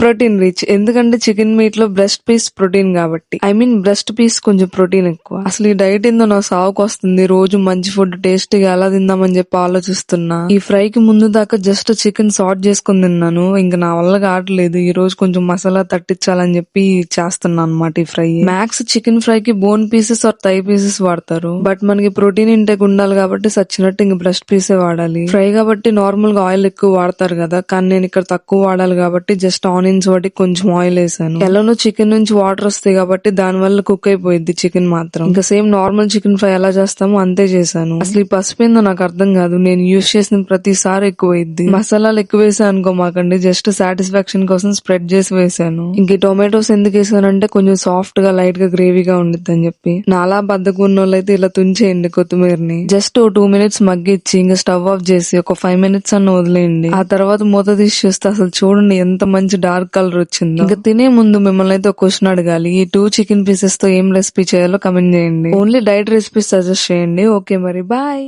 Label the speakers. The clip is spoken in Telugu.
Speaker 1: ప్రోటీన్ రిచ్, ఎందుకంటే చికెన్ మీట్ లో బ్రెస్ట్ పీస్ ప్రోటీన్ కాబట్టి. ఐ మీన్ బ్రెస్ట్ పీస్ కొంచెం ప్రోటీన్ ఎక్కువ. అసలు ఈ డైట్ ఏందో నా సావుకు వస్తుంది. రోజు మంచి ఫుడ్ టేస్టీగా ఎలా తిందామని చెప్పి ఆలోచిస్తున్నా. ఈ ఫ్రై కి ముందు దాకా జస్ట్ చికెన్ సాట్ చేసుకుని తిన్నాను. ఇంకా నా వల్ల కావట్లేదు. ఈ రోజు కొంచెం మసాలా తట్టించాలని చెప్పి చేస్తున్నా అనమాట ఈ ఫ్రై. మ్యాక్స్ చికెన్ ఫ్రై కి bone pieces or thigh pieces వాడతారు. బట్ మనకి ప్రోటీన్ ఇంటేక్ ఉండాలి కాబట్టి సచ్చినట్టు ఇంక బ్రెస్ట్ పీసే వాడాలి. ఫ్రై కాబట్టి నార్మల్ గా ఆయిల్ ఎక్కువ వాడతారు కదా, కానీ నేను ఇక్కడ తక్కువ వాడాలి కాబట్టి జస్ట్ ఆనియన్స్ వాటి కొంచెం ఆయిల్ వేసాను. ఎలానో చికెన్ నుంచి వాటర్ వస్తాయి కాబట్టి దాని వల్ల కుక్ అయిపోయింది చికెన్ మాత్రం. ఇంకా సేమ్ నార్మల్ చికెన్ ఫ్రై ఎలా చేస్తామో అంతే చేశాను. అసలు ఈ పసుపు ఏందో నాకు అర్థం కాదు. నేను యూజ్ చేసిన ప్రతిసారి ఎక్కువైద్ది. మసాలాలు ఎక్కువ వేసాను అనుకో మాకండి, జస్ట్ సాటిస్ఫాక్షన్ కోసం స్ప్రెడ్ చేసి వేసాను. ఇంక టొమాటోస్ ఎందుకు వేసానంటే కొంచెం సాఫ్ట్ గా లైట్ గా గ్రేవీగా ఉండిద్ది అని చెప్పి. నాలా బద్దకు ఉన్న వాళ్ళైతే ఇలా తుంచేయండి కొత్తిమీరని. జస్ట్ 2 minutes మగ్గిచ్చి ఇంకా స్టవ్ ఆఫ్ చేసి ఒక 5 minutes అన్న వదిలేయండి. ఆ తర్వాత మూత తీసి చూస్తే అసలు చూడండి ఎంత మంచి డార్క్ కలర్ వచ్చిందో. ఇంకా తినే ముందు మిమ్మల్ని అయితే ఒక క్వశ్చన్ అడగాలి. ఈ 2 చికెన్ పీసెస్ తో ఏం రెసిపీ చేయాలో కమెంట్ చేయండి. ఓన్లీ డైట్ రెసిపీస్ సజెస్ట్ చేయండి. ఓకే మరి బాయ్.